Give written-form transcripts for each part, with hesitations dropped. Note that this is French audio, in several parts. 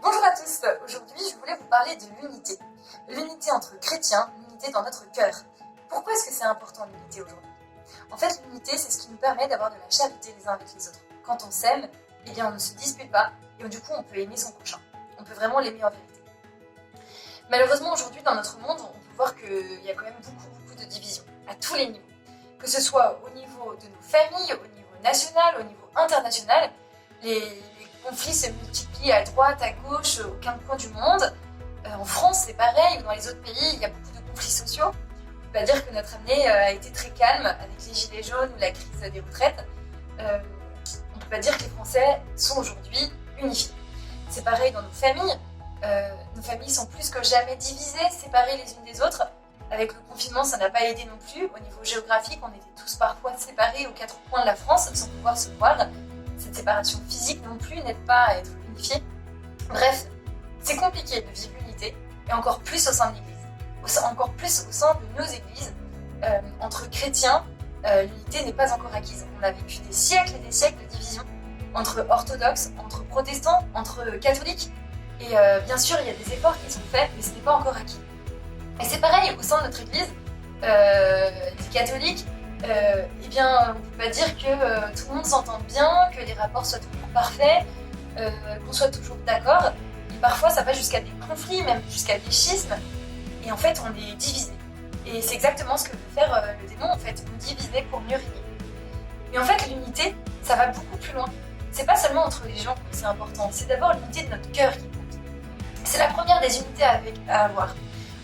Bonjour à tous, aujourd'hui je voulais vous parler de l'unité. L'unité entre chrétiens, l'unité dans notre cœur. Pourquoi est-ce que c'est important l'unité aujourd'hui? En fait, l'unité, c'est ce qui nous permet d'avoir de la charité les uns avec les autres. Quand on s'aime, eh bien on ne se dispute pas et du coup on peut aimer son prochain. On peut vraiment l'aimer en vérité. Malheureusement aujourd'hui dans notre monde, on peut voir qu'il y a quand même beaucoup de divisions, à tous les niveaux. Que ce soit au niveau de nos familles, au niveau national, au niveau international, les conflits se multiplient à droite, à gauche, au coin du monde. En France, c'est pareil, ou dans les autres pays, il y a beaucoup de conflits sociaux. On ne peut pas dire que notre année a été très calme avec les gilets jaunes ou la crise des retraites. On ne peut pas dire que les Français sont aujourd'hui unifiés. C'est pareil dans nos familles. Nos familles sont plus que jamais divisées, séparées les unes des autres. Avec le confinement, ça n'a pas aidé non plus. Au niveau géographique, on était tous parfois séparés aux quatre coins de la France sans pouvoir se voir. Cette séparation physique non plus n'aide pas à être unifiée. Bref, c'est compliqué de vivre l'unité, et encore plus au sein de l'Église. Encore plus au sein de nos églises. Entre chrétiens, l'unité n'est pas encore acquise. On a vécu des siècles et des siècles de division entre orthodoxes, entre protestants, entre catholiques. Et bien sûr, il y a des efforts qui sont faits, mais ce n'est pas encore acquis. Et c'est pareil au sein de notre église, les catholiques, eh bien, on ne peut pas dire que tout le monde s'entende bien, que les rapports soient toujours parfaits, qu'on soit toujours d'accord. Et parfois, ça va jusqu'à des conflits, même jusqu'à des schismes. Et en fait, on est divisé. Et c'est exactement ce que veut faire le démon, en fait, nous diviser pour mieux régner. Mais en fait, l'unité, ça va beaucoup plus loin. C'est pas seulement entre les gens que c'est important, c'est d'abord l'unité de notre cœur qui compte. C'est la première des unités à avoir.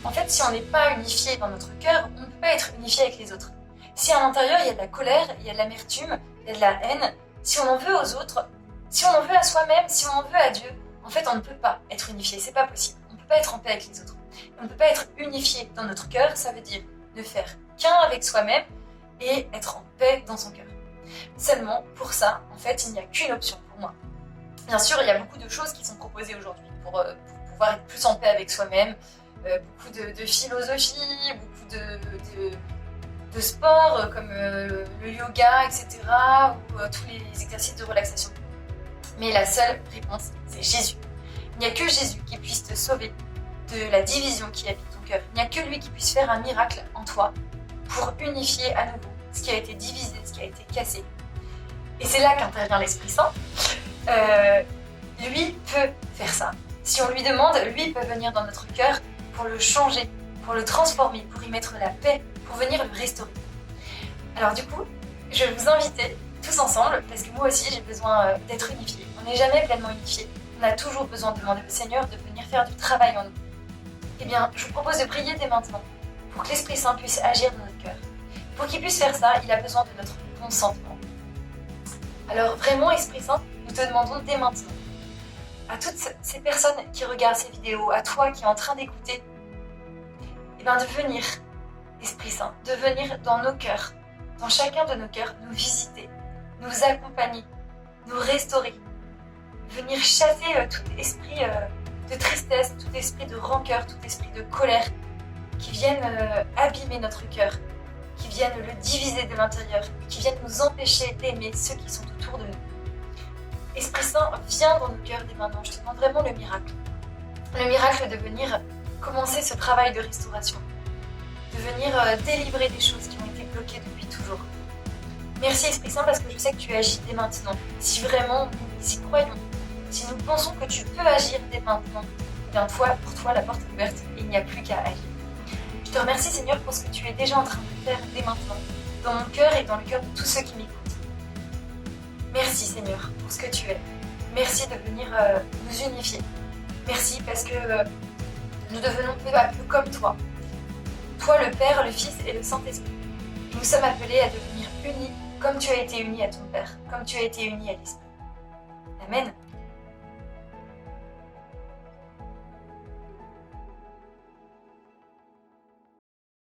En fait, si on n'est pas unifié dans notre cœur, on ne peut pas être unifié avec les autres. Si à l'intérieur, il y a de la colère, il y a de l'amertume, il y a de la haine, si on en veut aux autres, si on en veut à soi-même, si on en veut à Dieu, en fait, on ne peut pas être unifié, c'est pas possible. On ne peut pas être en paix avec les autres. On ne peut pas être unifié dans notre cœur, ça veut dire ne faire qu'un avec soi-même et être en paix dans son cœur. Seulement, pour ça, en fait, il n'y a qu'une option pour moi. Bien sûr, il y a beaucoup de choses qui sont proposées aujourd'hui pour pouvoir être plus en paix avec soi-même, beaucoup de philosophie, beaucoup de sports comme le yoga, etc. ou tous les exercices de relaxation. Mais la seule réponse, c'est Jésus. Il n'y a que Jésus qui puisse te sauver de la division qui habite ton cœur. Il n'y a que lui qui puisse faire un miracle en toi pour unifier à nouveau ce qui a été divisé, ce qui a été cassé. Et c'est là qu'intervient l'Esprit Saint. Lui peut faire ça. Si on lui demande, lui peut venir dans notre cœur pour le changer, pour le transformer, pour y mettre la paix, pour venir le restaurer. Alors du coup, je vais vous inviter tous ensemble, parce que moi aussi j'ai besoin d'être unifié. On n'est jamais pleinement unifié. On a toujours besoin de demander au Seigneur de venir faire du travail en nous. Eh bien, je vous propose de prier dès maintenant, pour que l'Esprit Saint puisse agir dans notre cœur. Pour qu'il puisse faire ça, il a besoin de notre consentement. Alors vraiment, Esprit Saint, nous te demandons dès maintenant, à toutes ces personnes qui regardent ces vidéos, à toi qui es en train d'écouter, eh bien de venir, Esprit Saint, de venir dans nos cœurs, dans chacun de nos cœurs, nous visiter, nous accompagner, nous restaurer, venir chasser tout esprit de tristesse, tout esprit de rancœur, tout esprit de colère qui viennent abîmer notre cœur, qui viennent le diviser de l'intérieur, qui viennent nous empêcher d'aimer ceux qui sont autour de nous. Esprit Saint, viens dans nos cœurs dès maintenant. Je te demande vraiment le miracle. Le miracle de venir commencer ce travail de restauration. De venir délivrer des choses qui ont été bloquées depuis toujours. Merci Esprit Saint parce que je sais que tu agis dès maintenant. Si vraiment nous y croyons, si nous pensons que tu peux agir dès maintenant, eh bien pour toi la porte est ouverte et il n'y a plus qu'à agir. Je te remercie Seigneur pour ce que tu es déjà en train de faire dès maintenant, dans mon cœur et dans le cœur de tous ceux qui m'écoutent. Merci Seigneur pour ce que tu es. Merci de venir nous unifier. Merci parce que nous devenons peu à peu comme toi. Toi le Père, le Fils et le Saint-Esprit. Nous sommes appelés à devenir unis comme tu as été uni à ton Père, comme tu as été uni à l'Esprit. Amen.